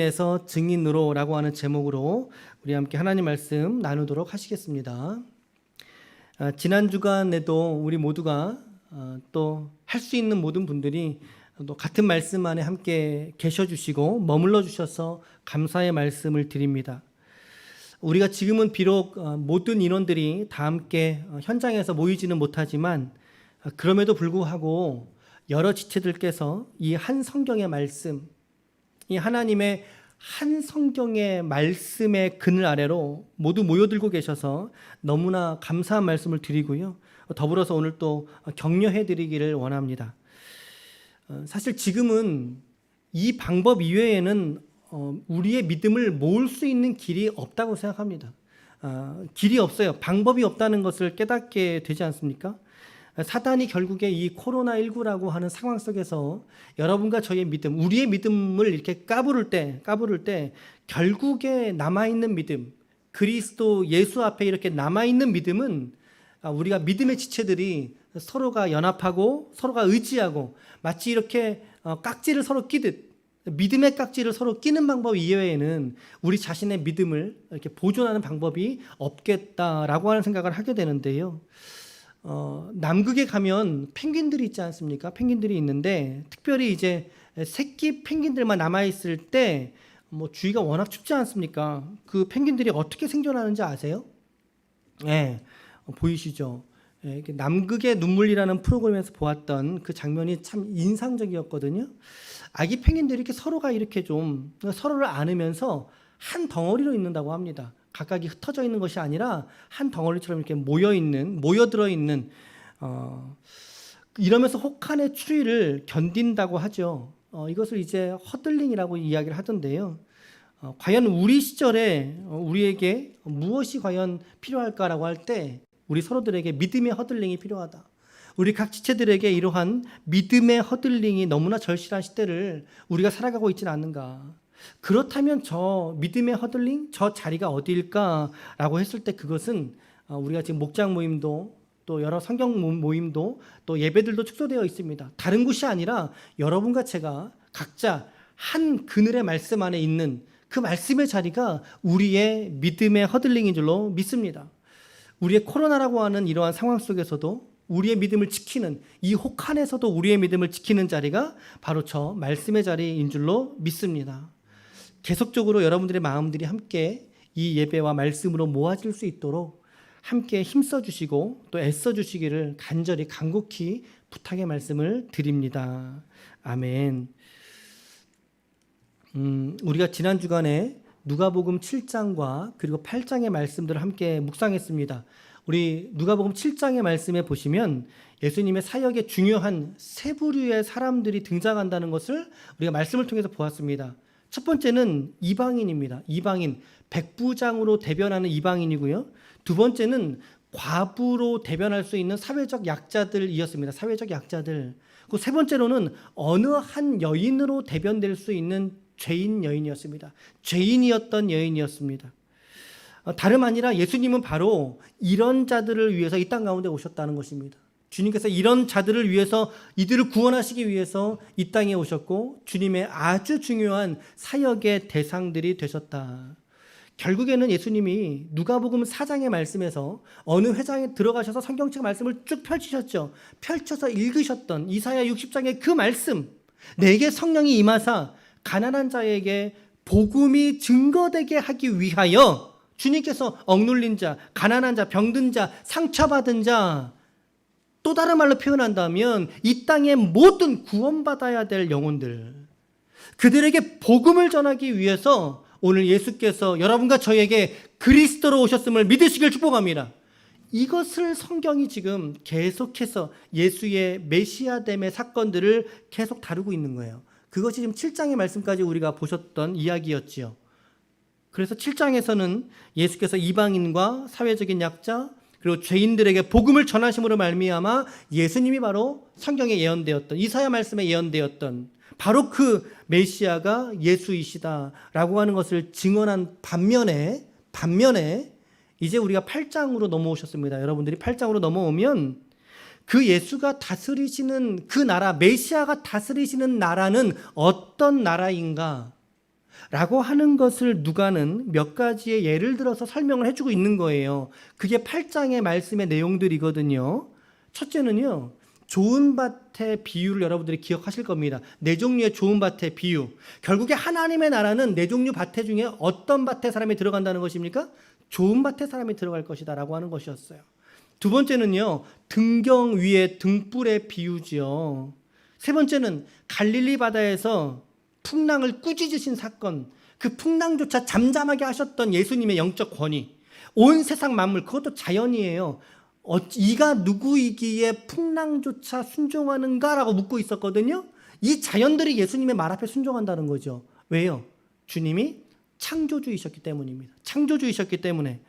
에서 증인으로라고 하는 제목으로 우리 함께 하나님 말씀 나누도록 하시겠습니다. 지난 주간에도 우리 모두가 또 할 수 있는 모든 분들이 또 같은 말씀 안에 함께 계셔 주시고 머물러 주셔서 감사의 말씀을 드립니다. 우리가 지금은 비록 모든 인원들이 다 함께 현장에서 모이지는 못하지만 그럼에도 불구하고 여러 지체들께서 이 한 성경의 말씀, 이 하나님의 한 성경의 말씀의 그늘 아래로 모두 모여들고 계셔서 너무나 감사한 말씀을 드리고요. 더불어서 오늘 또 격려해 드리기를 원합니다. 사실 지금은 이 방법 이외에는 우리의 믿음을 모을 수 있는 길이 없다고 생각합니다. 길이 없어요. 방법이 없다는 것을 깨닫게 되지 않습니까? 사단이 결국에 이 코로나19라고 하는 상황 속에서 여러분과 저의 믿음, 우리의 믿음을 이렇게 까부를 때 결국에 남아있는 믿음, 그리스도 예수 앞에 이렇게 남아있는 믿음은 우리가 믿음의 지체들이 서로가 연합하고 서로가 의지하고 마치 이렇게 깍지를 서로 끼듯 믿음의 깍지를 서로 끼는 방법 이외에는 우리 자신의 믿음을 이렇게 보존하는 방법이 없겠다라고 하는 생각을 하게 되는데요. 남극에 가면 펭귄들이 있지 않습니까? 펭귄들이 있는데 특별히 이제 새끼 펭귄들만 남아있을 때 주위가 워낙 춥지 않습니까? 그 펭귄들이 어떻게 생존하는지 아세요? 네, 보이시죠? 네, 남극의 눈물이라는 프로그램에서 보았던 그 장면이 참 인상적이었거든요. 아기 펭귄들이 이렇게 서로가 이렇게 좀 서로를 안으면서 한 덩어리로 있는다고 합니다. 각각이 흩어져 있는 것이 아니라 한 덩어리처럼 이렇게 모여들어 있는 이러면서 혹한의 추위를 견딘다고 하죠. 이것을 이제 허들링이라고 이야기를 하던데요. 과연 우리 시절에 우리에게 무엇이 과연 필요할까라고 할 때 우리 서로들에게 믿음의 허들링이 필요하다. 우리 각 지체들에게 이러한 믿음의 허들링이 너무나 절실한 시대를 우리가 살아가고 있지는 않는가. 그렇다면 저 믿음의 허들링, 저 자리가 어디일까라고 했을 때 그것은 우리가 지금 목장 모임도 또 여러 성경 모임도 또 예배들도 축소되어 있습니다. 다른 곳이 아니라 여러분과 제가 각자 한 그늘의 말씀 안에 있는 그 말씀의 자리가 우리의 믿음의 허들링인 줄로 믿습니다. 우리의 코로나라고 하는 이러한 상황 속에서도 우리의 믿음을 지키는 이 혹한에서도 우리의 믿음을 지키는 자리가 바로 저 말씀의 자리인 줄로 믿습니다. 계속적으로 여러분들의 마음들이 함께 이 예배와 말씀으로 모아질 수 있도록 함께 힘써 주시고 또 애써 주시기를 간절히 간곡히 부탁의 말씀을 드립니다. 아멘. 우리가 지난 주간에 누가복음 7장과 그리고 8장의 말씀들을 함께 묵상했습니다. 우리 누가복음 7장의 말씀에 보시면 예수님의 사역에 중요한 세 부류의 사람들이 등장한다는 것을 우리가 말씀을 통해서 보았습니다. 첫 번째는 이방인입니다. 이방인, 백부장으로 대변하는 이방인이고요. 두 번째는 과부로 대변할 수 있는 사회적 약자들이었습니다. 사회적 약자들. 그 세 번째로는 어느 한 여인으로 대변될 수 있는 죄인 여인이었습니다. 죄인이었던 여인이었습니다. 다름 아니라 예수님은 바로 이런 자들을 위해서 이 땅 가운데 오셨다는 것입니다. 주님께서 이런 자들을 위해서 이들을 구원하시기 위해서 이 땅에 오셨고 주님의 아주 중요한 사역의 대상들이 되셨다. 결국에는 예수님이 누가복음 4장의 말씀에서 어느 회장에 들어가셔서 성경책 말씀을 쭉 펼치셨죠. 펼쳐서 읽으셨던 이사야 60장의 그 말씀, 내게 성령이 임하사 가난한 자에게 복음이 증거되게 하기 위하여 주님께서 억눌린 자, 가난한 자, 병든 자, 상처받은 자, 또 다른 말로 표현한다면 이 땅의 모든 구원받아야 될 영혼들, 그들에게 복음을 전하기 위해서 오늘 예수께서 여러분과 저에게 그리스도로 오셨음을 믿으시길 축복합니다. 이것을 성경이 지금 계속해서 예수의 메시아됨의 사건들을 계속 다루고 있는 거예요. 그것이 지금 7장의 말씀까지 우리가 보셨던 이야기였지요. 그래서 7장에서는 예수께서 이방인과 사회적인 약자 그리고 죄인들에게 복음을 전하심으로 말미암아 예수님이 바로 성경에 예언되었던 이사야 말씀에 예언되었던 바로 그 메시아가 예수이시다라고 하는 것을 증언한 반면에 이제 우리가 8장으로 넘어오셨습니다. 여러분들이 8장으로 넘어오면 그 예수가 다스리시는 그 나라, 메시아가 다스리시는 나라는 어떤 나라인가? 라고 하는 것을 누가는 몇 가지의 예를 들어서 설명을 해주고 있는 거예요. 그게 8장의 말씀의 내용들이거든요. 첫째는요, 좋은 밭의 비유를 여러분들이 기억하실 겁니다. 네 종류의 좋은 밭의 비유. 결국에 하나님의 나라는 네 종류 밭의 중에 어떤 밭에 사람이 들어간다는 것입니까? 좋은 밭에 사람이 들어갈 것이다 라고 하는 것이었어요. 두 번째는요, 등경 위에 등불의 비유지요. 세 번째는 갈릴리 바다에서 풍랑을 꾸짖으신 사건, 그 풍랑조차 잠잠하게 하셨던 예수님의 영적 권위, 온 세상 만물, 그것도 자연이에요. 이가 누구이기에 풍랑조차 순종하는가라고 묻고 있었거든요. 이 자연들이 예수님의 말 앞에 순종한다는 거죠. 왜요? 주님이 창조주이셨기 때문입니다. 창조주이셨기 때문에.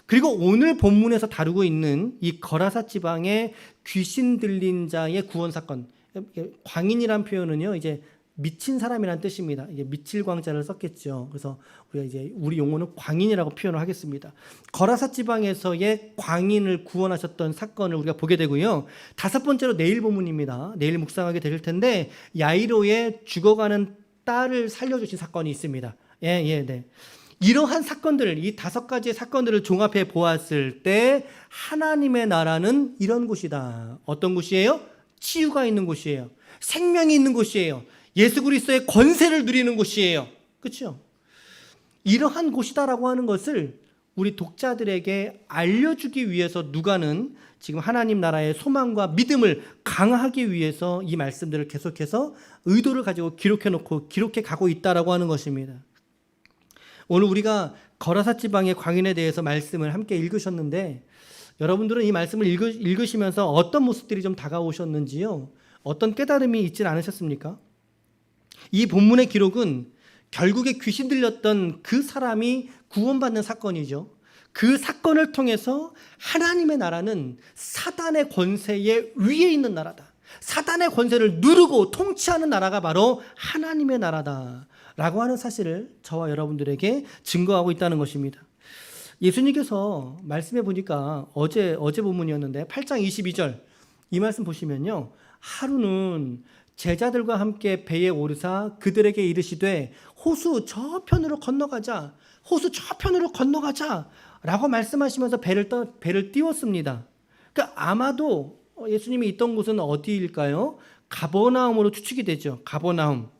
그리고 오늘 본문에서 다루고 있는 이 거라사 지방의 귀신 들린 자의 구원 사건, 광인이란 표현은요, 이제 미친 사람이란 뜻입니다. 이게 미칠 광자를 썼겠죠. 그래서 우리가 이제 우리 용어는 광인이라고 표현을 하겠습니다. 거라사 지방에서의 광인을 구원하셨던 사건을 우리가 보게 되고요. 다섯 번째로 내일 본문입니다. 내일 묵상하게 될 텐데 야이로의 죽어가는 딸을 살려주신 사건이 있습니다. 네. 이러한 사건들을, 이 다섯 가지의 사건들을 종합해 보았을 때 하나님의 나라는 이런 곳이다. 어떤 곳이에요? 치유가 있는 곳이에요. 생명이 있는 곳이에요. 예수 그리스도의 권세를 누리는 곳이에요. 그렇죠? 이러한 곳이다라고 하는 것을 우리 독자들에게 알려주기 위해서 누가는 지금 하나님 나라의 소망과 믿음을 강화하기 위해서 이 말씀들을 계속해서 의도를 가지고 기록해 가고 있다라고 하는 것입니다. 오늘 우리가 거라사 지방의 광인에 대해서 말씀을 함께 읽으셨는데 여러분들은 이 말씀을 읽으시면서 어떤 모습들이 좀 다가오셨는지요? 어떤 깨달음이 있진 않으셨습니까? 이 본문의 기록은 결국에 귀신 들렸던 그 사람이 구원받는 사건이죠. 그 사건을 통해서 하나님의 나라는 사단의 권세의 위에 있는 나라다. 사단의 권세를 누르고 통치하는 나라가 바로 하나님의 나라다라고 하는 사실을 저와 여러분들에게 증거하고 있다는 것입니다. 예수님께서 말씀해 보니까 어제 본문이었는데 8장 22절 이 말씀 보시면요. 하루는 제자들과 함께 배에 오르사 그들에게 이르시되 호수 저편으로 건너가자. 호수 저편으로 건너가자. 라고 말씀하시면서 배를 띄웠습니다. 그러니까 아마도 예수님이 있던 곳은 어디일까요? 가버나움으로 추측이 되죠. 가버나움.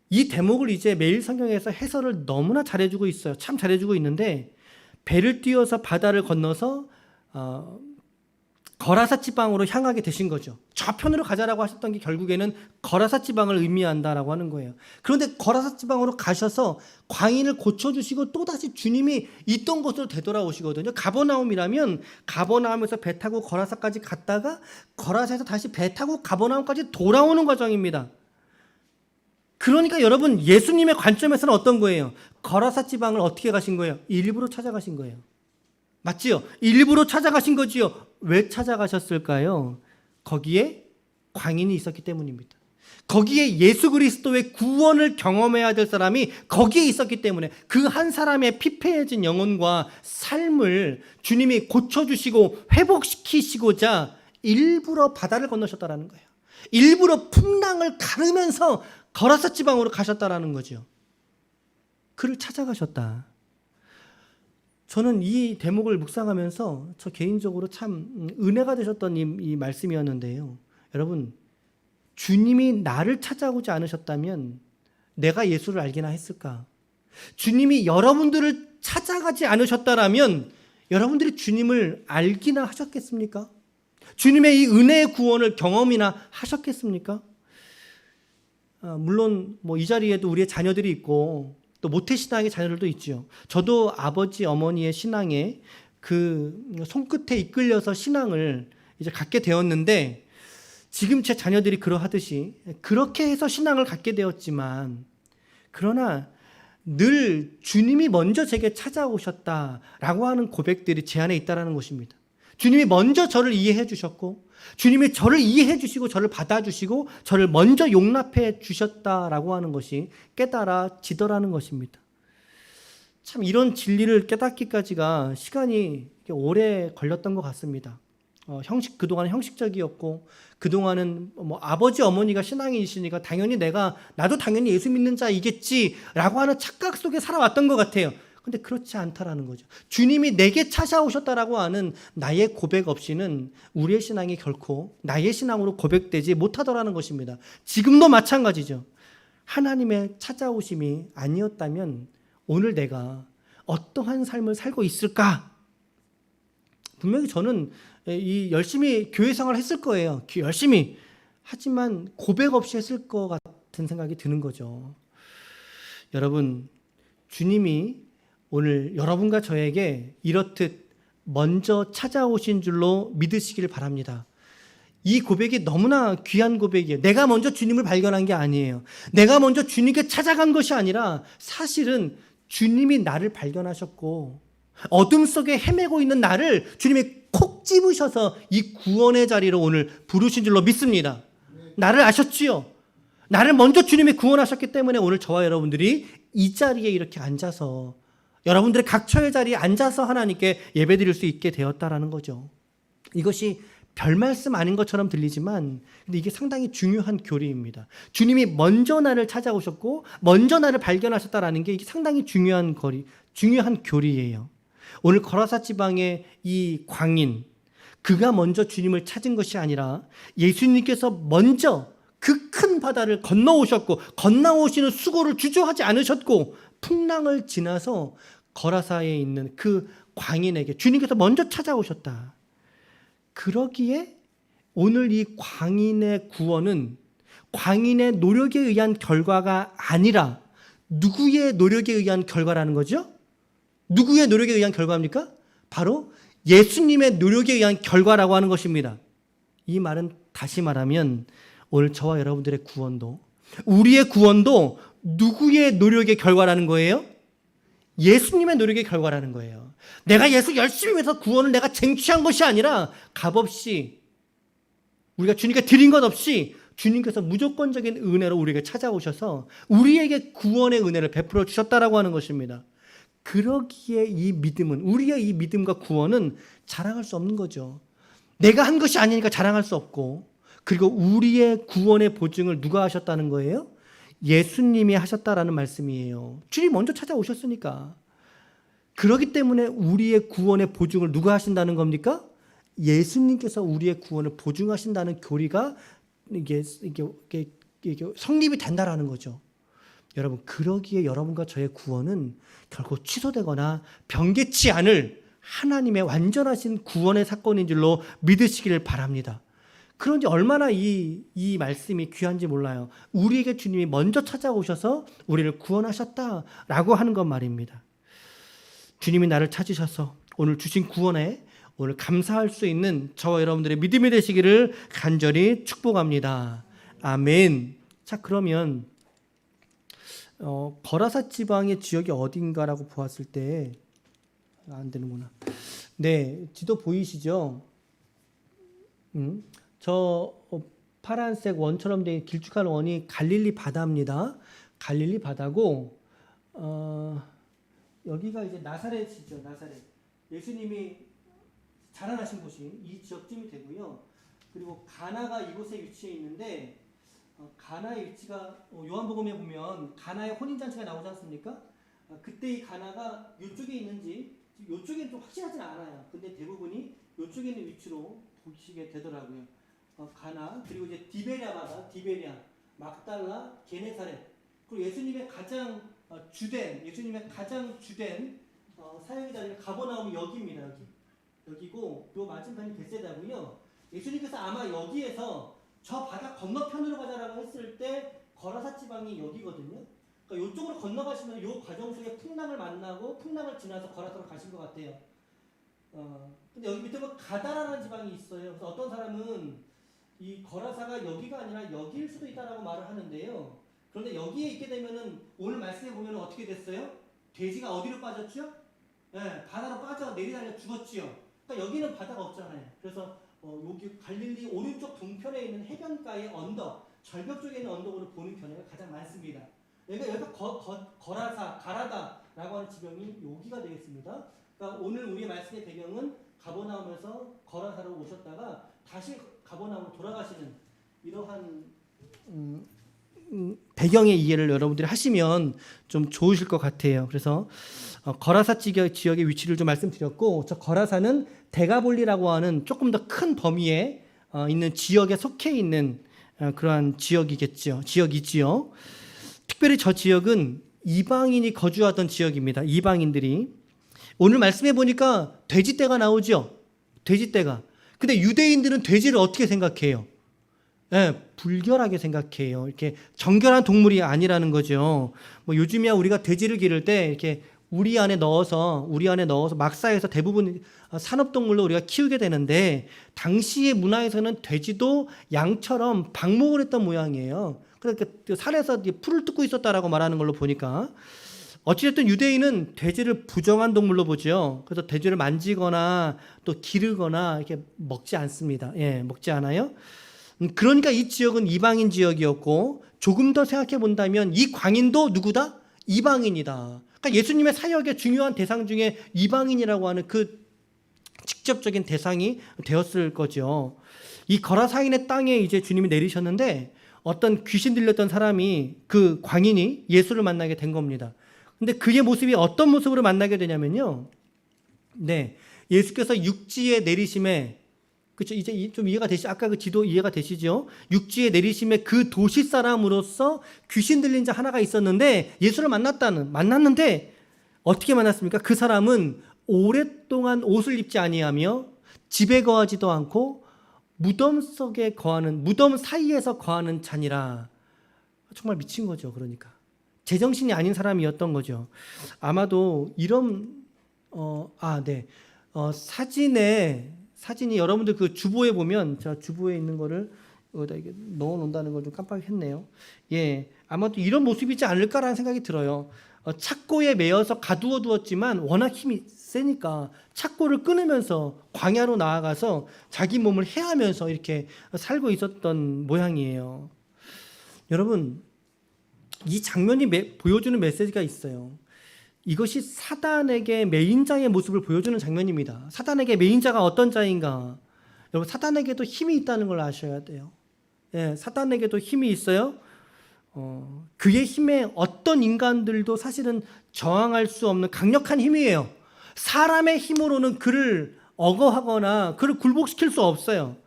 이 대목을 이제 매일 성경에서 해설을 너무나 잘해주고 있어요. 참 잘해주고 있는데 배를 띄워서 바다를 건너서 거라사 지방으로 향하게 되신 거죠. 저편으로 가자라고 하셨던 게 결국에는 거라사 지방을 의미한다라고 하는 거예요. 그런데 거라사 지방으로 가셔서 광인을 고쳐주시고 또다시 주님이 있던 곳으로 되돌아오시거든요. 가버나움이라면 가버나움에서 배 타고 거라사까지 갔다가 거라사에서 다시 배 타고 가버나움까지 돌아오는 과정입니다. 그러니까 여러분 예수님의 관점에서는 어떤 거예요? 거라사 지방을 어떻게 가신 거예요? 일부러 찾아가신 거예요. 맞지요? 일부러 찾아가신 거지요. 왜 찾아가셨을까요? 거기에 광인이 있었기 때문입니다. 거기에 예수 그리스도의 구원을 경험해야 될 사람이 거기에 있었기 때문에 그 한 사람의 피폐해진 영혼과 삶을 주님이 고쳐주시고 회복시키시고자 일부러 바다를 건너셨다라는 거예요. 일부러 풍랑을 가르면서 거라사 지방으로 가셨다라는 거죠. 그를 찾아가셨다. 저는 이 대목을 묵상하면서 저 개인적으로 참 은혜가 되셨던 이 말씀이었는데요. 여러분, 주님이 나를 찾아오지 않으셨다면 내가 예수를 알기나 했을까? 주님이 여러분들을 찾아가지 않으셨다라면 여러분들이 주님을 알기나 하셨겠습니까? 주님의 이 은혜의 구원을 경험이나 하셨겠습니까? 물론 이 자리에도 우리의 자녀들이 있고 또 모태신앙의 자녀들도 있죠. 저도 아버지 어머니의 신앙에 그 손끝에 이끌려서 신앙을 이제 갖게 되었는데 지금 제 자녀들이 그러하듯이 그렇게 해서 신앙을 갖게 되었지만 그러나 늘 주님이 먼저 제게 찾아오셨다라고 하는 고백들이 제 안에 있다는 것입니다. 주님이 먼저 저를 이해해 주셨고 주님이 저를 이해해 주시고 저를 받아주시고 저를 먼저 용납해 주셨다라고 하는 것이 깨달아지더라는 것입니다. 참 이런 진리를 깨닫기까지가 시간이 오래 걸렸던 것 같습니다. 그동안은 형식적이었고, 그동안은 뭐 아버지 어머니가 신앙이시니까 나도 당연히 예수 믿는 자이겠지라고 하는 착각 속에 살아왔던 것 같아요. 근데 그렇지 않다라는 거죠. 주님이 내게 찾아오셨다라고 하는 나의 고백 없이는 우리의 신앙이 결코 나의 신앙으로 고백되지 못하더라는 것입니다. 지금도 마찬가지죠. 하나님의 찾아오심이 아니었다면 오늘 내가 어떠한 삶을 살고 있을까? 분명히 저는 열심히 교회 생활을 했을 거예요. 열심히. 하지만 고백 없이 했을 것 같은 생각이 드는 거죠. 여러분, 주님이 오늘 여러분과 저에게 이렇듯 먼저 찾아오신 줄로 믿으시길 바랍니다. 이 고백이 너무나 귀한 고백이에요. 내가 먼저 주님을 발견한 게 아니에요. 내가 먼저 주님께 찾아간 것이 아니라 사실은 주님이 나를 발견하셨고 어둠 속에 헤매고 있는 나를 주님이 콕 집으셔서 이 구원의 자리로 오늘 부르신 줄로 믿습니다. 나를 아셨지요. 나를 먼저 주님이 구원하셨기 때문에 오늘 저와 여러분들이 이 자리에 이렇게 앉아서 여러분들의 각처의 자리에 앉아서 하나님께 예배드릴 수 있게 되었다라는 거죠. 이것이 별 말씀 아닌 것처럼 들리지만 근데 이게 상당히 중요한 교리입니다. 주님이 먼저 나를 찾아오셨고 먼저 나를 발견하셨다라는 게 이게 상당히 중요한 교리예요. 오늘 거라사 지방의 이 광인, 그가 먼저 주님을 찾은 것이 아니라 예수님께서 먼저 그 큰 바다를 건너오셨고 건너오시는 수고를 주저하지 않으셨고 풍랑을 지나서 거라사에 있는 그 광인에게 주님께서 먼저 찾아오셨다. 그러기에 오늘 이 광인의 구원은 광인의 노력에 의한 결과가 아니라 누구의 노력에 의한 결과라는 거죠? 누구의 노력에 의한 결과입니까? 바로 예수님의 노력에 의한 결과라고 하는 것입니다. 이 말은 다시 말하면 오늘 저와 여러분들의 구원도, 우리의 구원도 누구의 노력의 결과라는 거예요? 예수님의 노력의 결과라는 거예요. 내가 예수 열심히 해서 구원을 내가 쟁취한 것이 아니라 값없이 우리가 주님께 드린 것 없이 주님께서 무조건적인 은혜로 우리에게 찾아오셔서 우리에게 구원의 은혜를 베풀어 주셨다라고 하는 것입니다. 그러기에 이 믿음은, 우리의 이 믿음과 구원은 자랑할 수 없는 거죠. 내가 한 것이 아니니까 자랑할 수 없고, 그리고 우리의 구원의 보증을 누가 하셨다는 거예요? 예수님이 하셨다라는 말씀이에요. 주님 먼저 찾아오셨으니까. 그렇기 때문에 우리의 구원의 보증을 누가 하신다는 겁니까? 예수님께서 우리의 구원을 보증하신다는 교리가 이게 성립이 된다라는 거죠. 여러분, 그러기에 여러분과 저의 구원은 결코 취소되거나 변개치 않을 하나님의 완전하신 구원의 사건인 줄로 믿으시기를 바랍니다. 그런지 얼마나 이 말씀이 귀한지 몰라요. 우리에게 주님이 먼저 찾아오셔서 우리를 구원하셨다라고 하는 것 말입니다. 주님이 나를 찾으셔서 오늘 주신 구원에 오늘 감사할 수 있는 저와 여러분들의 믿음이 되시기를 간절히 축복합니다. 아멘. 자, 그러면 거라사 지방의 지역이 어딘가라고 보았을 때 안 되는구나. 네, 지도 보이시죠? 저 파란색 원처럼 된 길쭉한 원이 갈릴리 바다입니다. 갈릴리 바다고 여기가 이제 나사렛이죠. 나사렛. 예수님이 자라나신 곳이 이 지역쯤이 되고요. 그리고 가나가 이곳에 위치해 있는데 가나의 위치가 요한복음에 보면 가나의 혼인잔치가 나오지 않습니까? 그때 이 가나가 이쪽에 있는지 이쪽에는 좀 확실하진 않아요. 근데 대부분이 이쪽에 있는 위치로 보시게 되더라고요. 가나, 그리고 이제 디베랴 바다, 디베랴, 막달라, 게네사렛. 그리고 예수님의 가장 주된 사역의 자리가 가버나움이 여기입니다. 여기고 요 맞은편이 벳세다고요. 예수님께서 아마 여기에서 저 바다 건너편으로 가자라고 했을 때 거라사 지방이 여기거든요. 그러니까 이쪽으로 건너가시면 요 과정 속에 풍랑을 만나고 풍랑을 지나서 거라사로 가신 것 같아요. 근데 여기 밑에 보면 가다라는 지방이 있어요. 그래서 어떤 사람은 이 거라사가 여기가 아니라 여기일 수도 있다라고 말을 하는데요. 그런데 여기에 있게 되면은 오늘 말씀에 보면 어떻게 됐어요? 돼지가 어디로 빠졌죠? 네, 바다로 빠져 내리달려 죽었지요. 그러니까 여기는 바다가 없잖아요. 그래서 여기 갈릴리 오른쪽 동편에 있는 해변가의 언덕, 절벽 쪽에 있는 언덕으로 보는 견해가 가장 많습니다. 여기가 거라사, 가라다라고 하는 지명이 여기가 되겠습니다. 그러니까 오늘 우리의 말씀의 배경은 가버나움에서 거라사로 오셨다가 다시 가버나움으로 돌아가시는 이러한 배경의 이해를 여러분들이 하시면 좀 좋으실 것 같아요. 그래서 거라사 지역의 위치를 좀 말씀드렸고, 저 거라사는 데가볼리라고 하는 조금 더 큰 범위에 있는 지역에 속해 있는 그러한 지역이지요. 특별히 저 지역은 이방인이 거주하던 지역입니다. 이방인들이. 오늘 말씀해 보니까 돼지떼가 나오죠. 돼지떼가. 근데 유대인들은 돼지를 어떻게 생각해요? 불결하게 생각해요. 이렇게 정결한 동물이 아니라는 거죠. 뭐 요즘이야 우리가 돼지를 기를 때 이렇게 우리 안에 넣어서 막사해서 대부분 산업동물로 우리가 키우게 되는데, 당시의 문화에서는 돼지도 양처럼 방목을 했던 모양이에요. 그러니까 산에서 풀을 뜯고 있었다라고 말하는 걸로 보니까, 어찌됐든 유대인은 돼지를 부정한 동물로 보죠. 그래서 돼지를 만지거나 또 기르거나 이렇게 먹지 않습니다. 먹지 않아요. 그러니까 이 지역은 이방인 지역이었고, 조금 더 생각해 본다면 이 광인도 누구다? 이방인이다. 그러니까 예수님의 사역의 중요한 대상 중에 이방인이라고 하는 그 직접적인 대상이 되었을 거죠. 이 거라사인의 땅에 이제 주님이 내리셨는데, 어떤 귀신 들렸던 사람이, 그 광인이 예수를 만나게 된 겁니다. 근데 그의 모습이 어떤 모습으로 만나게 되냐면요. 예수께서 육지에 내리심에, 그렇죠? 이제 좀 이해가 되시, 아까 그 지도 이해가 되시죠? 육지에 내리심에 그 도시 사람으로서 귀신 들린 자 하나가 있었는데, 예수를 만났는데 어떻게 만났습니까? 그 사람은 오랫동안 옷을 입지 아니하며 집에 거하지도 않고 무덤 사이에서 거하는 자니라. 정말 미친 거죠. 그러니까 제정신이 아닌 사람이었던 거죠. 아마도 이런 사진이 여러분들 그 주보에 보면, 제가 주보에 있는 거를 여기다 이게 넣어 놓는다는 걸 좀 깜빡했네요. 아마도 이런 모습이지 않을까라는 생각이 들어요. 착고에 매여서 가두어 두었지만 워낙 힘이 세니까 착고를 끊으면서 광야로 나아가서 자기 몸을 해하면서 이렇게 살고 있었던 모양이에요. 여러분, 이 장면이 보여주는 메시지가 있어요. 이것이 사단에게 매인자의 모습을 보여주는 장면입니다. 사단에게 매인자가 어떤 자인가? 여러분, 사단에게도 힘이 있다는 걸 아셔야 돼요. 사단에게도 힘이 있어요. 그의 힘에 어떤 인간들도 사실은 저항할 수 없는 강력한 힘이에요. 사람의 힘으로는 그를 억어하거나 그를 굴복시킬 수 없어요.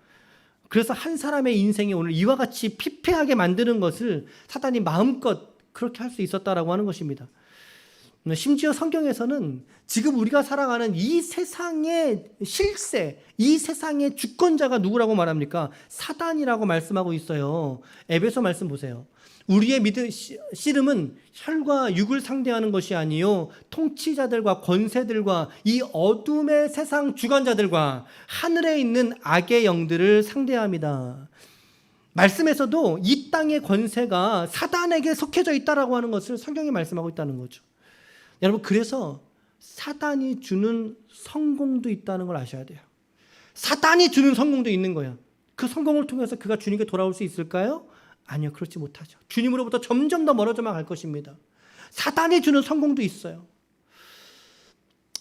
그래서 한 사람의 인생이 오늘 이와 같이 피폐하게 만드는 것을 사단이 마음껏 그렇게 할 수 있었다라고 하는 것입니다. 심지어 성경에서는 지금 우리가 살아가는 이 세상의 실세, 이 세상의 주권자가 누구라고 말합니까? 사단이라고 말씀하고 있어요. 에베소 말씀 보세요. 우리의 씨름은 혈과 육을 상대하는 것이 아니요 통치자들과 권세들과 이 어둠의 세상 주관자들과 하늘에 있는 악의 영들을 상대합니다. 말씀에서도 이 땅의 권세가 사단에게 속해져 있다라고 하는 것을 성경이 말씀하고 있다는 거죠. 여러분, 그래서 사단이 주는 성공도 있다는 걸 아셔야 돼요. 사단이 주는 성공도 있는 거야. 그 성공을 통해서 그가 주님께 돌아올 수 있을까요? 아니요, 그렇지 못하죠. 주님으로부터 점점 더 멀어져만 갈 것입니다. 사단이 주는 성공도 있어요.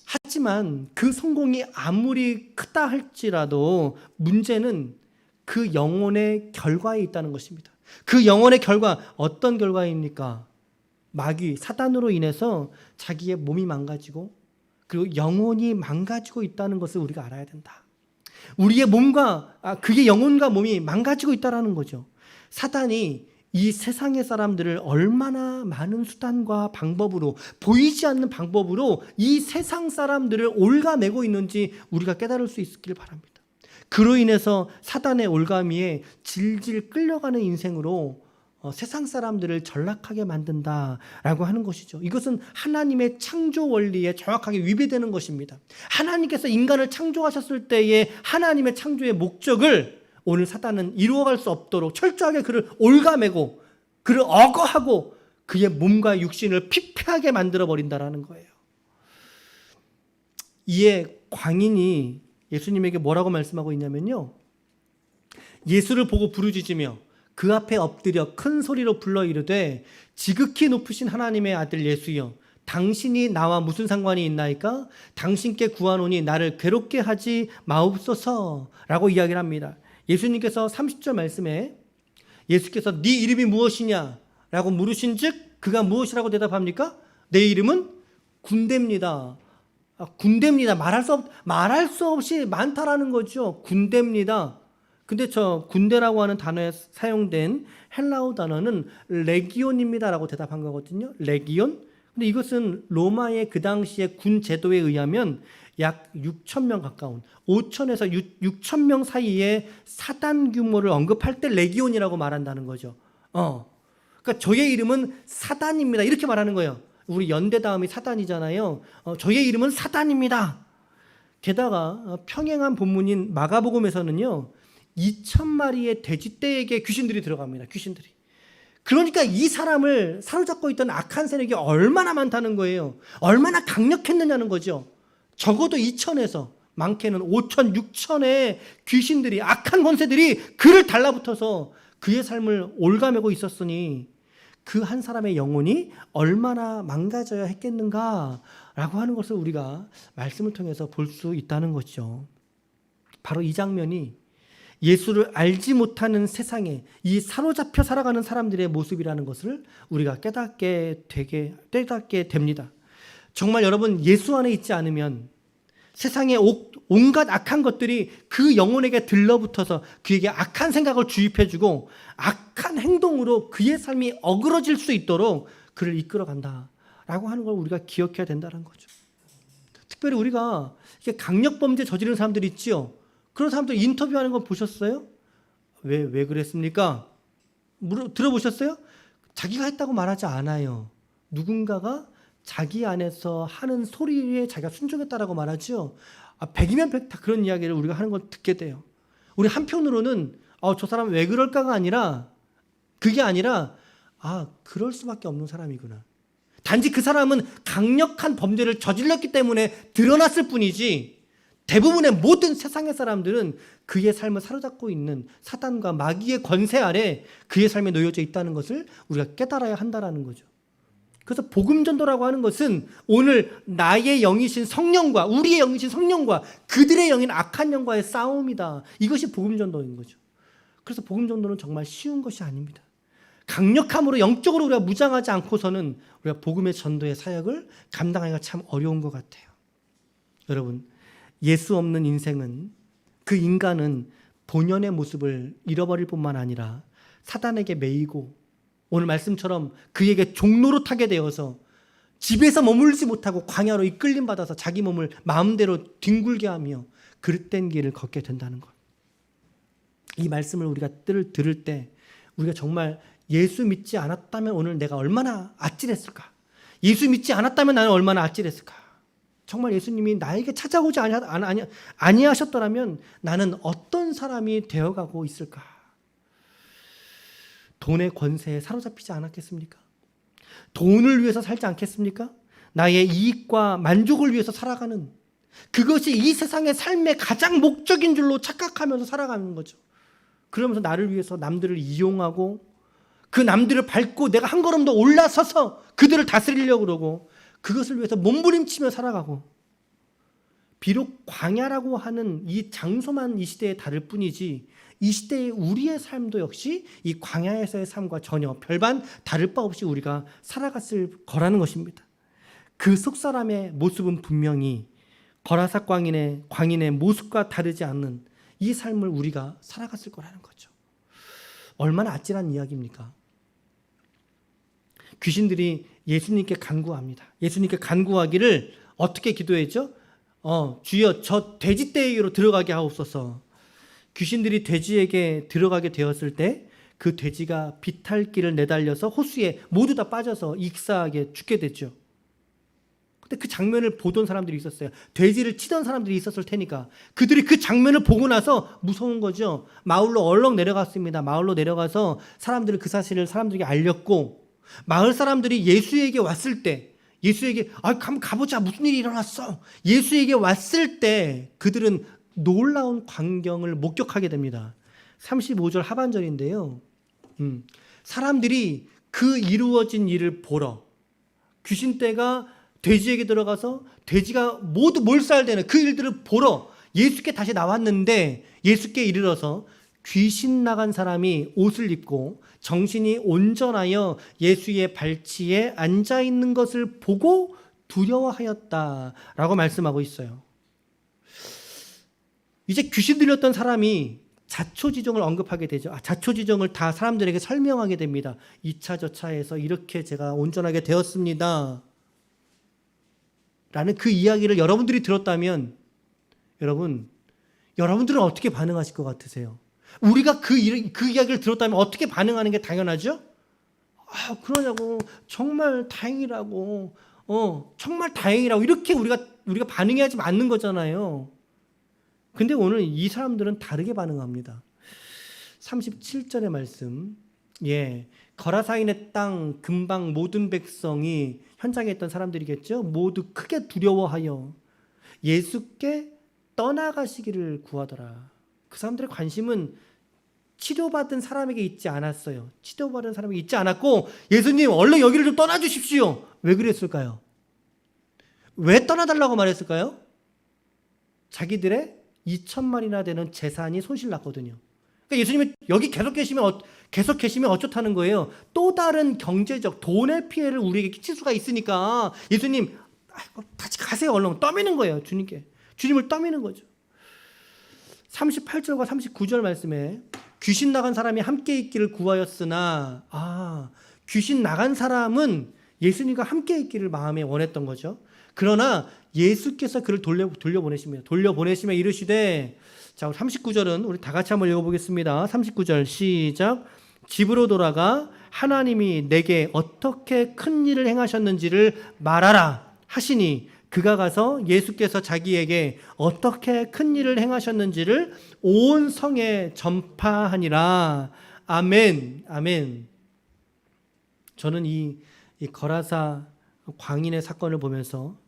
하지만 그 성공이 아무리 크다 할지라도 문제는 그 영혼의 결과에 있다는 것입니다. 그 영혼의 결과, 어떤 결과입니까? 마귀, 사단으로 인해서 자기의 몸이 망가지고 그리고 영혼이 망가지고 있다는 것을 우리가 알아야 된다. 우리의 그의 영혼과 몸이 망가지고 있다는 거죠. 사단이 이 세상의 사람들을 얼마나 많은 수단과 방법으로, 보이지 않는 방법으로 이 세상 사람들을 올가매고 있는지 우리가 깨달을 수 있길 바랍니다. 그로 인해서 사단의 올가미에 질질 끌려가는 인생으로 세상 사람들을 전락하게 만든다라고 하는 것이죠. 이것은 하나님의 창조 원리에 정확하게 위배되는 것입니다. 하나님께서 인간을 창조하셨을 때의 하나님의 창조의 목적을 오늘 사단은 이루어갈 수 없도록 철저하게 그를 올가매고 그를 억어하고 그의 몸과 육신을 피폐하게 만들어버린다라는 거예요. 이에 광인이 예수님에게 뭐라고 말씀하고 있냐면요, 예수를 보고 부르짖으며 그 앞에 엎드려 큰 소리로 불러 이르되 지극히 높으신 하나님의 아들 예수여, 당신이 나와 무슨 상관이 있나이까? 당신께 구하노니 나를 괴롭게 하지 마옵소서 라고 이야기를 합니다. 예수님께서 30절 말씀에 예수께서 네 이름이 무엇이냐 라고 물으신 즉 그가 무엇이라고 대답합니까? 내 이름은 군대입니다. 군대입니다. 말할 수 없이 많다라는 거죠. 군대입니다. 근데 저 군대라고 하는 단어에 사용된 헬라어 단어는 레기온입니다라고 대답한 거거든요. 레기온. 근데 이것은 로마의 그 당시의 군 제도에 의하면 약 6,000명 가까운 5,000에서 6,000명 사이의 사단 규모를 언급할 때 레기온이라고 말한다는 거죠. 그러니까 저의 이름은 사단입니다. 이렇게 말하는 거예요. 우리 연대 다음이 사단이잖아요. 저의 이름은 사단입니다. 게다가 평행한 본문인 마가복음에서는요. 2,000마리의 돼지떼에게 귀신들이 들어갑니다. 귀신들이. 그러니까 이 사람을 사로잡고 있던 악한 세력이 얼마나 많다는 거예요. 얼마나 강력했느냐는 거죠. 적어도 2,000에서 많게는 5,000, 6,000의 귀신들이 악한 권세들이 그를 달라붙어서 그의 삶을 올가매고 있었으니 그 한 사람의 영혼이 얼마나 망가져야 했겠는가라고 하는 것을 우리가 말씀을 통해서 볼 수 있다는 것이죠. 바로 이 장면이 예수를 알지 못하는 세상에 이 사로잡혀 살아가는 사람들의 모습이라는 것을 우리가 깨닫게 됩니다. 정말 여러분 예수 안에 있지 않으면 세상의 온갖 악한 것들이 그 영혼에게 들러붙어서 그에게 악한 생각을 주입해주고 악한 행동으로 그의 삶이 어그러질 수 있도록 그를 이끌어간다라고 하는 걸 우리가 기억해야 된다는 거죠. 특별히 우리가 강력범죄 저지르는 사람들이 있지요. 그런 사람들 인터뷰하는 거 보셨어요? 왜 그랬습니까? 들어보셨어요? 자기가 했다고 말하지 않아요. 누군가가 자기 안에서 하는 소리에 자기가 순종했다라고 말하죠. 100이면 100 다 그런 이야기를 우리가 하는 걸 듣게 돼요. 우리 한편으로는 저 사람 왜 그럴까가 아니라 그게 아니라 그럴 수밖에 없는 사람이구나. 단지 그 사람은 강력한 범죄를 저질렀기 때문에 드러났을 뿐이지 대부분의 모든 세상의 사람들은 그의 삶을 사로잡고 있는 사단과 마귀의 권세 아래 그의 삶에 놓여져 있다는 것을 우리가 깨달아야 한다는 거죠. 그래서 복음전도라고 하는 것은 오늘 나의 영이신 성령과 우리의 영이신 성령과 그들의 영인 악한 영과의 싸움이다. 이것이 복음전도인 거죠. 그래서 복음전도는 정말 쉬운 것이 아닙니다. 강력함으로 영적으로 우리가 무장하지 않고서는 우리가 복음의 전도의 사역을 감당하기가 참 어려운 것 같아요. 여러분 예수 없는 인생은 그 인간은 본연의 모습을 잃어버릴 뿐만 아니라 사단에게 매이고 오늘 말씀처럼 그에게 종로로 타게 되어서 집에서 머물지 못하고 광야로 이끌림 받아서 자기 몸을 마음대로 뒹굴게 하며 그릇된 길을 걷게 된다는 것. 이 말씀을 우리가 들을 때 우리가 정말 예수 믿지 않았다면 오늘 내가 얼마나 아찔했을까? 예수 믿지 않았다면 나는 얼마나 아찔했을까? 정말 예수님이 나에게 찾아오지 아니하셨더라면 나는 어떤 사람이 되어가고 있을까? 돈의 권세에 사로잡히지 않았겠습니까? 돈을 위해서 살지 않겠습니까? 나의 이익과 만족을 위해서 살아가는 그것이 이 세상의 삶의 가장 목적인 줄로 착각하면서 살아가는 거죠. 그러면서 나를 위해서 남들을 이용하고 그 남들을 밟고 내가 한 걸음 더 올라서서 그들을 다스리려고 그러고 그것을 위해서 몸부림치며 살아가고 비록 광야라고 하는 이 장소만 이 시대에 다를 뿐이지 이 시대의 우리의 삶도 역시 이 광야에서의 삶과 전혀 별반 다를 바 없이 우리가 살아갔을 거라는 것입니다. 그 속사람의 모습은 분명히 거라사 광인의 모습과 다르지 않는 이 삶을 우리가 살아갔을 거라는 거죠. 얼마나 아찔한 이야기입니까? 귀신들이 예수님께 간구합니다. 예수님께 간구하기를 어떻게 기도했죠? 주여 저 돼지떼에게로 들어가게 하옵소서. 귀신들이 돼지에게 들어가게 되었을 때 그 돼지가 비탈길을 내달려서 호수에 모두 다 빠져서 익사하게 죽게 됐죠. 근데 그 장면을 보던 사람들이 있었어요. 돼지를 치던 사람들이 있었을 테니까 그들이 그 장면을 보고 나서 무서운 거죠. 마을로 얼렁 내려갔습니다. 마을로 내려가서 사람들은 그 사실을 사람들에게 알렸고 마을 사람들이 예수에게 왔을 때 예수에게 한번 가보자 무슨 일이 일어났어. 예수에게 왔을 때 그들은 놀라운 광경을 목격하게 됩니다. 35절 하반절인데요. 사람들이 그 이루어진 일을 보러 귀신떼가 돼지에게 들어가서 돼지가 모두 몰살되는 그 일들을 보러 예수께 다시 나왔는데 예수께 이르러서 귀신 나간 사람이 옷을 입고 정신이 온전하여 예수의 발치에 앉아 있는 것을 보고 두려워하였다라고 말씀하고 있어요. 이제 귀신 들렸던 사람이 자초지종을 언급하게 되죠. 자초지종을 다 사람들에게 설명하게 됩니다. 2차 저차에서 이렇게 제가 온전하게 되었습니다 라는 그 이야기를 여러분들이 들었다면 여러분들은 어떻게 반응하실 것 같으세요? 우리가 그 이야기를 들었다면 어떻게 반응하는 게 당연하죠? 그러냐고, 정말 다행이라고, 정말 다행이라고, 이렇게 우리가 반응해야지 맞는 거잖아요. 근데 오늘 이 사람들은 다르게 반응합니다. 37절의 말씀, 거라사인의 땅 근방 모든 백성이 현장에 있던 사람들이겠죠. 모두 크게 두려워하여 예수께 떠나가시기를 구하더라. 그 사람들의 관심은 치료받은 사람에게 있지 않았어요. 치료받은 사람에게 있지 않았고, 예수님 얼른 여기를 좀 떠나주십시오. 왜 그랬을까요? 왜 떠나달라고 말했을까요? 자기들의 2천만이나 되는 재산이 손실났거든요. 그러니까 예수님이 여기 계속 계시면 어쩌다는 거예요? 또 다른 경제적 돈의 피해를 우리에게 끼칠 수가 있으니까 예수님 같이 가세요. 얼른 떠미는 거예요. 주님을 떠미는 거죠. 38절과 39절 말씀에 귀신 나간 사람이 함께 있기를 구하였으나, 귀신 나간 사람은 예수님과 함께 있기를 마음에 원했던 거죠. 그러나 예수께서 그를 돌려보내십니다. 돌려보내시며 이르시되, 자, 39절은 우리 다 같이 한번 읽어보겠습니다. 39절 시작. 집으로 돌아가 하나님이 내게 어떻게 큰 일을 행하셨는지를 말하라 하시니, 그가 가서 예수께서 자기에게 어떻게 큰 일을 행하셨는지를 온 성에 전파하니라. 아멘, 아멘. 저는 이 거라사 광인의 사건을 보면서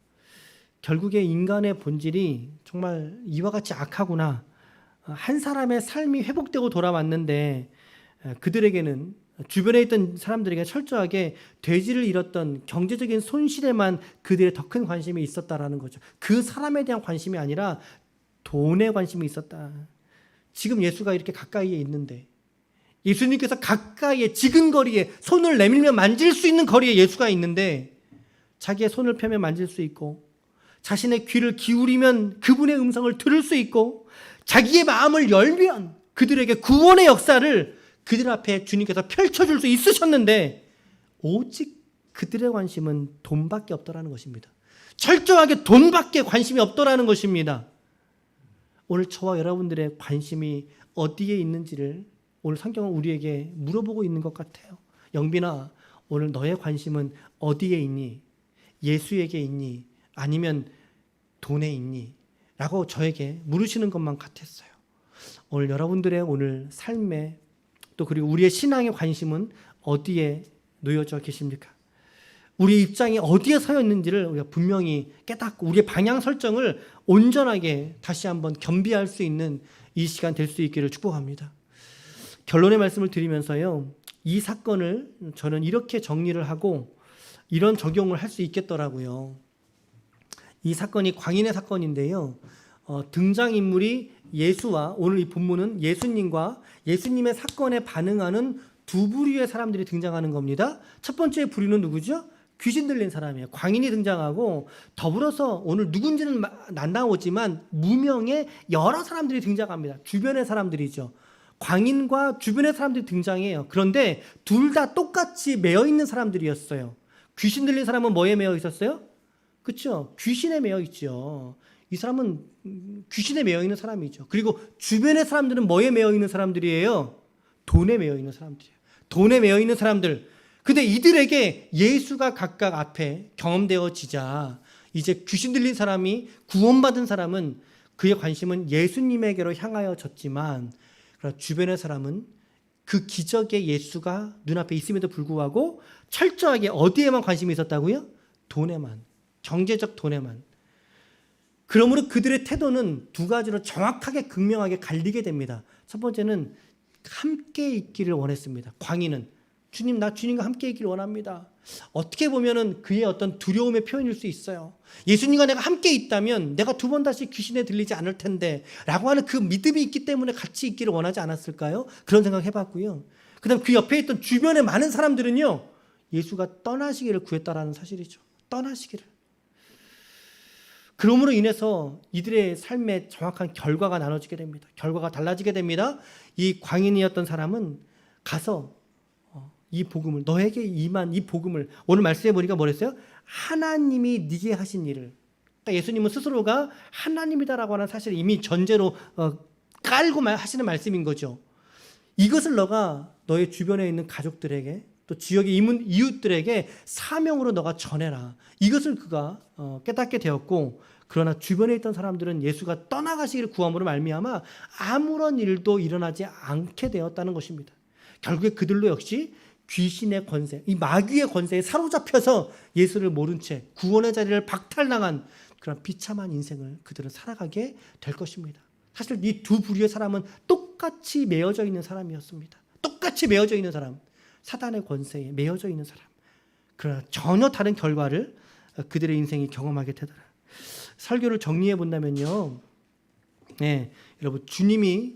결국에 인간의 본질이 정말 이와 같이 악하구나. 한 사람의 삶이 회복되고 돌아왔는데 그들에게는, 주변에 있던 사람들에게 철저하게 돼지를 잃었던 경제적인 손실에만 그들의 더 큰 관심이 있었다라는 거죠. 그 사람에 대한 관심이 아니라 돈에 관심이 있었다. 지금 예수가 이렇게 가까이에 있는데, 예수님께서 가까이에 지근거리에 손을 내밀면 만질 수 있는 거리에 예수가 있는데, 자기의 손을 펴면 만질 수 있고, 자신의 귀를 기울이면 그분의 음성을 들을 수 있고, 자기의 마음을 열면 그들에게 구원의 역사를 그들 앞에 주님께서 펼쳐줄 수 있으셨는데, 오직 그들의 관심은 돈밖에 없더라는 것입니다. 철저하게 돈밖에 관심이 없더라는 것입니다. 오늘 저와 여러분들의 관심이 어디에 있는지를 오늘 성경은 우리에게 물어보고 있는 것 같아요. 영빈아, 오늘 너의 관심은 어디에 있니? 예수에게 있니? 아니면 돈에 있니? 라고 저에게 물으시는 것만 같았어요. 오늘 여러분들의 오늘 삶에, 또 그리고 우리의 신앙의 관심은 어디에 놓여져 계십니까? 우리의 입장이 어디에 서 있는지를 우리가 분명히 깨닫고 우리의 방향 설정을 온전하게 다시 한번 겸비할 수 있는 이 시간 될 수 있기를 축복합니다. 결론의 말씀을 드리면서요, 이 사건을 저는 이렇게 정리를 하고 이런 적용을 할 수 있겠더라고요. 이 사건이 광인의 사건인데요, 등장인물이 예수와, 오늘 이 본문은 예수님과 예수님의 사건에 반응하는 두 부류의 사람들이 등장하는 겁니다. 첫 번째 부류는 누구죠? 귀신 들린 사람이에요. 광인이 등장하고, 더불어서 오늘 누군지는 안 나오지만 무명의 여러 사람들이 등장합니다. 주변의 사람들이죠. 광인과 주변의 사람들이 등장해요. 그런데 둘 다 똑같이 매여 있는 사람들이었어요. 귀신 들린 사람은 뭐에 매여 있었어요? 그렇죠? 귀신에 매여 있죠. 이 사람은 귀신에 매여 있는 사람이죠. 그리고 주변의 사람들은 뭐에 매여 있는 사람들이에요? 돈에 매여 있는 사람들이에요. 돈에 매여 있는 사람들. 근데 이들에게 예수가 각각 앞에 경험되어지자, 이제 귀신 들린 사람이, 구원받은 사람은 그의 관심은 예수님에게로 향하여졌지만, 주변의 사람은 그 기적의 예수가 눈앞에 있음에도 불구하고 철저하게 어디에만 관심이 있었다고요? 돈에만, 경제적 돈에만. 그러므로 그들의 태도는 두 가지로 정확하게 극명하게 갈리게 됩니다. 첫 번째는 함께 있기를 원했습니다. 광인은 주님, 나 주님과 함께 있기를 원합니다. 어떻게 보면은 그의 어떤 두려움의 표현일 수 있어요. 예수님과 내가 함께 있다면 내가 두 번 다시 귀신에 들리지 않을 텐데 라고 하는 그 믿음이 있기 때문에 같이 있기를 원하지 않았을까요? 그런 생각 해봤고요. 그 다음 그 옆에 있던 주변의 많은 사람들은요, 예수가 떠나시기를 구했다라는 사실이죠. 떠나시기를. 그러므로 인해서 이들의 삶의 정확한 결과가 나눠지게 됩니다. 결과가 달라지게 됩니다. 이 광인이었던 사람은 가서 이 복음을, 너에게 임한 이 복음을, 오늘 말씀해 보니까 뭐랬어요? 하나님이 네게 하신 일을. 그러니까 예수님은 스스로가 하나님이다라고 하는 사실을 이미 전제로 깔고 하시는 말씀인 거죠. 이것을 너가 너의 주변에 있는 가족들에게, 또 지역의 이웃들에게 사명으로 너가 전해라. 이것을 그가 깨닫게 되었고, 그러나 주변에 있던 사람들은 예수가 떠나가시기를 구함으로 말미암아 아무런 일도 일어나지 않게 되었다는 것입니다. 결국에 그들도 역시 귀신의 권세, 이 마귀의 권세에 사로잡혀서 예수를 모른 채 구원의 자리를 박탈당한 그런 비참한 인생을 그들은 살아가게 될 것입니다. 사실 이 두 부류의 사람은 똑같이 매어져 있는 사람이었습니다. 똑같이 매어져 있는 사람, 사단의 권세에 매어져 있는 사람. 그러나 전혀 다른 결과를 그들의 인생이 경험하게 되더라. 설교를 정리해 본다면요, 네, 여러분, 주님이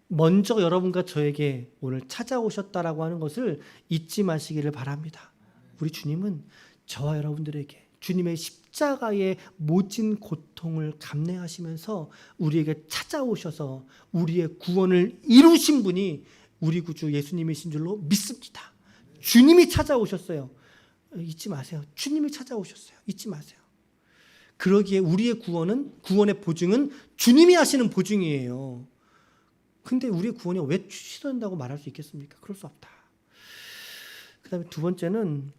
먼저 여러분과 저에게 오늘 찾아오셨다라고 하는 것을 잊지 마시기를 바랍니다. 우리 주님은 저와 여러분들에게 주님의 십자가의 모진 고통을 감내하시면서 우리에게 찾아오셔서 우리의 구원을 이루신 분이 우리 구주 예수님이신 줄로 믿습니다. 주님이 찾아오셨어요. 잊지 마세요. 주님이 찾아오셨어요. 잊지 마세요. 그러기에 우리의 구원의 보증은 주님이 하시는 보증이에요. 근데 우리의 구원이 왜 취소된다고 말할 수 있겠습니까? 그럴 수 없다. 그 다음에 두 번째는,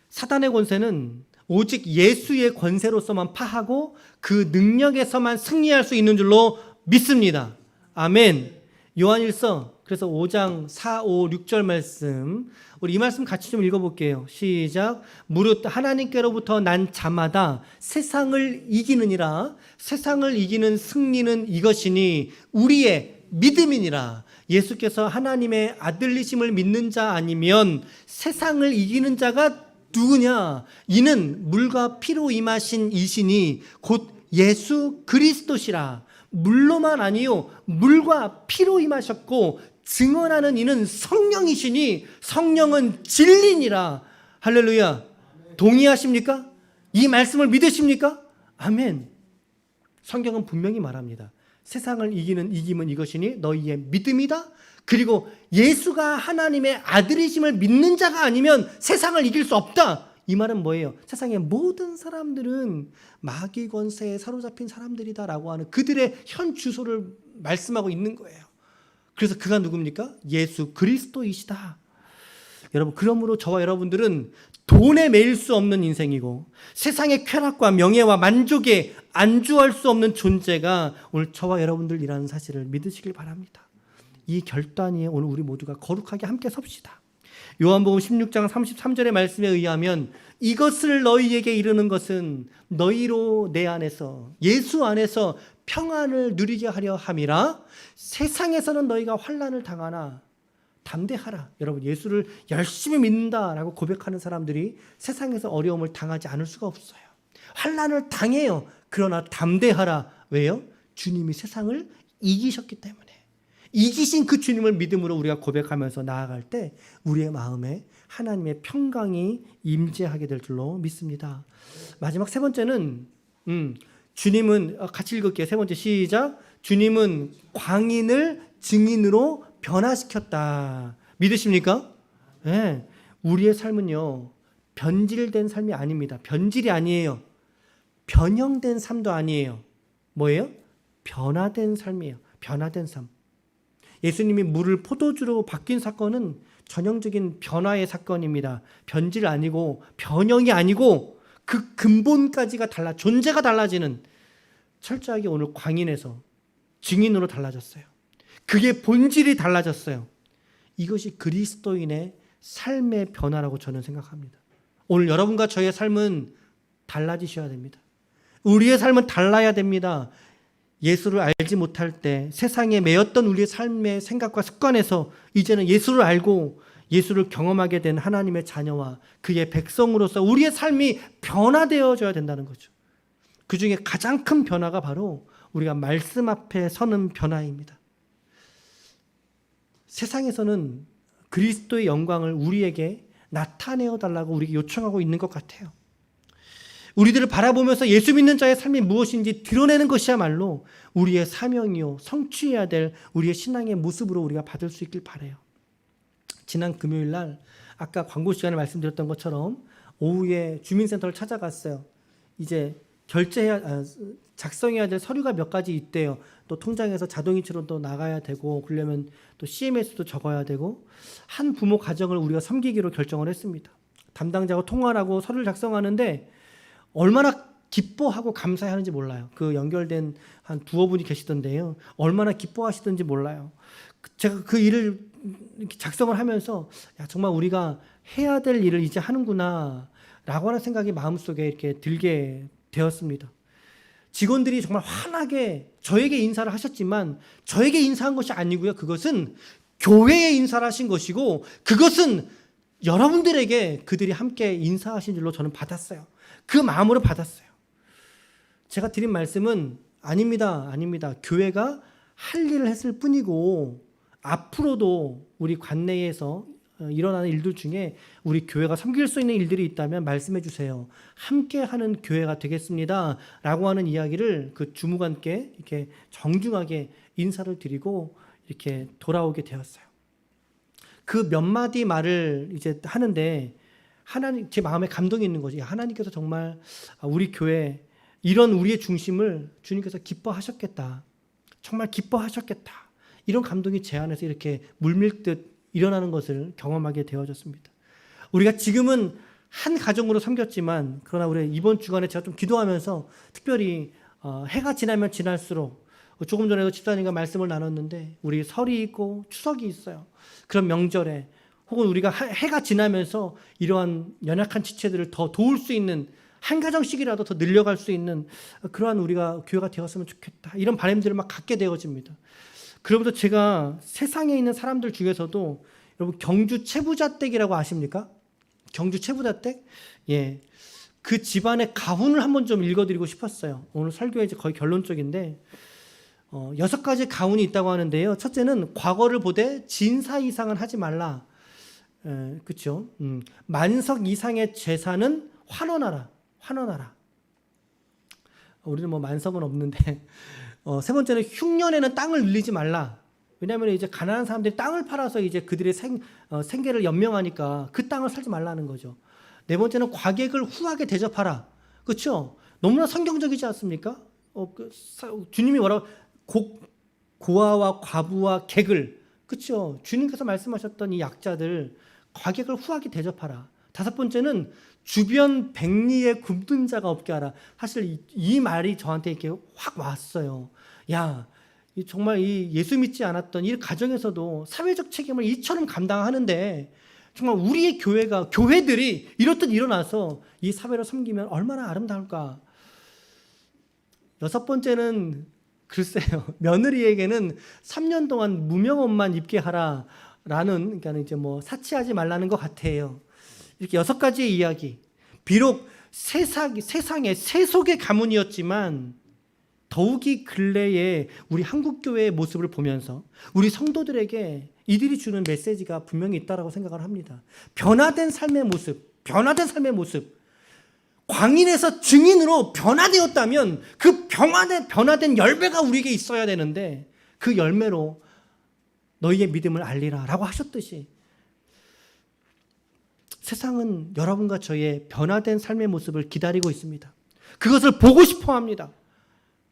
사단의 권세는 오직 예수의 권세로서만 파하고 그 능력에서만 승리할 수 있는 줄로 믿습니다. 아멘. 요한일서 그래서 5장 4, 5, 6절 말씀, 우리 이 말씀 같이 좀 읽어볼게요. 시작. 무릇 하나님께로부터 난 자마다 세상을 이기느니라. 세상을 이기는 승리는 이것이니 우리의 믿음이니라. 예수께서 하나님의 아들이심을 믿는 자 아니면 세상을 이기는 자가 누구냐? 이는 물과 피로 임하신 이신이 곧 예수 그리스도시라. 물로만 아니요, 물과 피로 임하셨고 증언하는 이는 성령이시니 성령은 진리니라. 할렐루야. 동의하십니까? 이 말씀을 믿으십니까? 아멘. 성경은 분명히 말합니다. 세상을 이기는 이김은 이것이니 너희의 믿음이다. 그리고 예수가 하나님의 아들이심을 믿는 자가 아니면 세상을 이길 수 없다. 이 말은 뭐예요? 세상의 모든 사람들은 마귀 권세에 사로잡힌 사람들이다라고 하는 그들의 현 주소를 말씀하고 있는 거예요. 그래서 그가 누굽니까? 예수 그리스도이시다. 여러분, 그러므로 저와 여러분들은 돈에 매일 수 없는 인생이고 세상의 쾌락과 명예와 만족에 안주할 수 없는 존재가 오늘 저와 여러분들이라는 사실을 믿으시길 바랍니다. 이 결단위에 오늘 우리 모두가 거룩하게 함께 섭시다. 요한복음 16장 33절의 말씀에 의하면 이것을 너희에게 이르는 것은 너희로 내 안에서, 예수 안에서 평안을 누리게 하려 함이라. 세상에서는 너희가 환난을 당하나 담대하라. 여러분, 예수를 열심히 믿는다라고 고백하는 사람들이 세상에서 어려움을 당하지 않을 수가 없어요. 환난을 당해요. 그러나 담대하라. 왜요? 주님이 세상을 이기셨기 때문에. 이기신 그 주님을 믿음으로 우리가 고백하면서 나아갈 때 우리의 마음에 하나님의 평강이 임재하게 될 줄로 믿습니다. 마지막 세 번째는, 주님은, 같이 읽을게요. 세 번째 시작. 주님은 광인을 증인으로 변화시켰다. 믿으십니까? 네. 우리의 삶은요, 변질된 삶이 아닙니다. 변질이 아니에요. 변형된 삶도 아니에요. 뭐예요? 변화된 삶이에요. 변화된 삶. 예수님이 물을 포도주로 바뀐 사건은 전형적인 변화의 사건입니다. 변질 아니고 변형이 아니고 그 근본까지가 존재가 달라지는, 철저하게 오늘 광인에서 증인으로 달라졌어요. 그게 본질이 달라졌어요. 이것이 그리스도인의 삶의 변화라고 저는 생각합니다. 오늘 여러분과 저의 삶은 달라지셔야 됩니다. 우리의 삶은 달라야 됩니다. 예수를 알지 못할 때 세상에 매였던 우리의 삶의 생각과 습관에서 이제는 예수를 알고 예수를 경험하게 된 하나님의 자녀와 그의 백성으로서 우리의 삶이 변화되어져야 된다는 거죠. 그 중에 가장 큰 변화가 바로 우리가 말씀 앞에 서는 변화입니다. 세상에서는 그리스도의 영광을 우리에게 나타내어 달라고 우리에게 요청하고 있는 것 같아요. 우리들을 바라보면서 예수 믿는 자의 삶이 무엇인지 드러내는 것이야말로 우리의 사명이요, 성취해야 될 우리의 신앙의 모습으로 우리가 받을 수 있길 바라요. 지난 금요일 날 아까 광고 시간에 말씀드렸던 것처럼 오후에 주민센터를 찾아갔어요. 이제 작성해야 될 서류가 몇 가지 있대요. 또 통장에서 자동이체로 또 나가야 되고, 그러려면 또 CMS도 적어야 되고, 한 부모 가정을 우리가 섬기기로 결정을 했습니다. 담당자하고 통화를 하고 서류를 작성하는데 얼마나 기뻐하고 감사해하는지 몰라요. 그 연결된 한 두어 분이 계시던데요. 얼마나 기뻐하시던지 몰라요. 제가 그 일을 이렇게 작성을 하면서 정말 우리가 해야 될 일을 이제 하는구나 라고 하는 생각이 마음속에 이렇게 들게 되었습니다. 직원들이 정말 환하게 저에게 인사를 하셨지만 저에게 인사한 것이 아니고요. 그것은 교회에 인사를 하신 것이고 그것은 여러분들에게 그들이 함께 인사하신 줄로 저는 받았어요. 그 마음으로 받았어요. 제가 드린 말씀은 아닙니다. 교회가 할 일을 했을 뿐이고 앞으로도 우리 관내에서 일어나는 일들 중에 우리 교회가 섬길 수 있는 일들이 있다면 말씀해 주세요. 함께하는 교회가 되겠습니다. 라고 하는 이야기를 그 주무관께 이렇게 정중하게 인사를 드리고 이렇게 돌아오게 되었어요. 그 몇 마디 말을 이제 하는데 하나님, 제 마음에 감동이 있는 거지. 하나님께서 정말 우리 교회 이런 우리의 중심을 주님께서 기뻐하셨겠다. 정말 기뻐하셨겠다. 이런 감동이 제 안에서 이렇게 물밀듯 일어나는 것을 경험하게 되어졌습니다. 우리가 지금은 한 가정으로 섬겼지만 그러나 우리 이번 주간에 제가 좀 기도하면서 특별히 해가 지나면 지날수록 조금 전에도 집사님과 말씀을 나눴는데 우리 설이 있고 추석이 있어요. 그런 명절에 혹은 우리가 해가 지나면서 이러한 연약한 지체들을 더 도울 수 있는 한 가정씩이라도 더 늘려갈 수 있는 그러한 우리가 교회가 되었으면 좋겠다. 이런 바람들을 막 갖게 되어집니다. 그러면서 제가 세상에 있는 사람들 중에서도 여러분 경주 최부자댁이라고 아십니까? 경주 최부자댁? 예. 그 집안의 가훈을 한번 좀 읽어드리고 싶었어요. 오늘 설교의 이제 거의 결론 쪽인데 6가지 가훈이 있다고 하는데요. 첫째는 과거를 보되 진사 이상은 하지 말라. 그렇죠? 만석 이상의 재산은 환원하라. 우리는 뭐 만석은 없는데 세 번째는 흉년에는 땅을 늘리지 말라. 왜냐하면 이제 가난한 사람들이 땅을 팔아서 이제 그들의 생계를 연명하니까 그 땅을 살지 말라는 거죠. 네 번째는 과객을 후하게 대접하라. 그렇죠? 너무나 성경적이지 않습니까? 주님이 뭐라고 고아와 과부와 객을, 그렇죠? 주님께서 말씀하셨던 이 약자들 과객을 후하게 대접하라. 다섯 번째는 주변 백리에 굶는 자가 없게 하라. 사실 이 말이 저한테 이렇게 확 왔어요. 야, 정말 이 예수 믿지 않았던 이 가정에서도 사회적 책임을 이처럼 감당하는데 정말 우리의 교회들이 이렇듯 일어나서 이 사회를 섬기면 얼마나 아름다울까. 여섯 번째는 글쎄요, 며느리에게는 3년 동안 무명옷만 입게 하라라는, 그러니까 이제 뭐 사치하지 말라는 것 같아요. 이렇게 6가지의 이야기. 비록 세상의 세속의 가문이었지만 더욱이 근래에 우리 한국교회의 모습을 보면서 우리 성도들에게 이들이 주는 메시지가 분명히 있다고 생각을 합니다. 변화된 삶의 모습. 광인에서 증인으로 변화되었다면 그 변화된 열매가 우리에게 있어야 되는데 그 열매로 너희의 믿음을 알리라 라고 하셨듯이 세상은 여러분과 저의 변화된 삶의 모습을 기다리고 있습니다. 그것을 보고 싶어 합니다.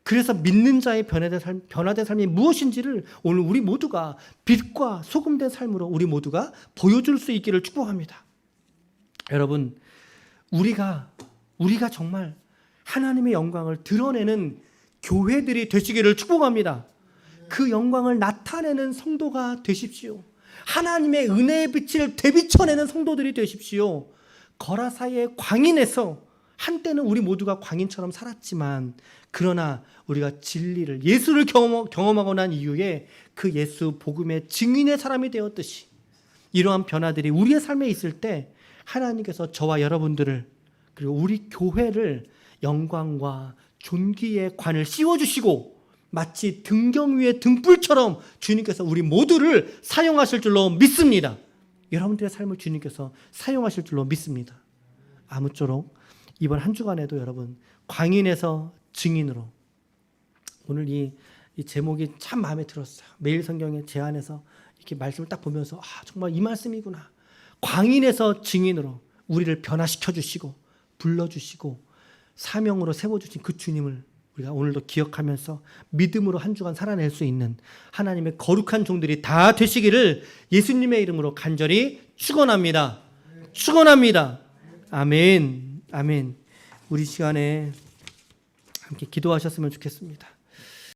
그래서 믿는 자의 변화된 삶이 무엇인지를 오늘 우리 모두가 빛과 소금된 삶으로 우리 모두가 보여줄 수 있기를 축복합니다. 여러분, 우리가 정말 하나님의 영광을 드러내는 교회들이 되시기를 축복합니다. 그 영광을 나타내는 성도가 되십시오. 하나님의 은혜의 빛을 되비춰내는 성도들이 되십시오. 거라사의 광인에서 한때는 우리 모두가 광인처럼 살았지만 그러나 우리가 진리를, 예수를 경험하고 난 이후에 그 예수 복음의 증인의 사람이 되었듯이 이러한 변화들이 우리의 삶에 있을 때 하나님께서 저와 여러분들을 그리고 우리 교회를 영광과 존귀의 관을 씌워주시고 마치 등경 위의 등불처럼 주님께서 우리 모두를 사용하실 줄로 믿습니다. 여러분들의 삶을 주님께서 사용하실 줄로 믿습니다. 아무쪼록 이번 한 주간에도 여러분 광인에서 증인으로, 오늘 이 제목이 참 마음에 들었어요. 매일 성경의 제안에서 이렇게 말씀을 딱 보면서 정말 이 말씀이구나. 광인에서 증인으로 우리를 변화시켜 주시고 불러주시고 사명으로 세워주신 그 주님을 우리가 오늘도 기억하면서 믿음으로 한 주간 살아낼 수 있는 하나님의 거룩한 종들이 다 되시기를 예수님의 이름으로 간절히 축원합니다. 축원합니다. 아멘. 아멘. 우리 시간에 함께 기도하셨으면 좋겠습니다.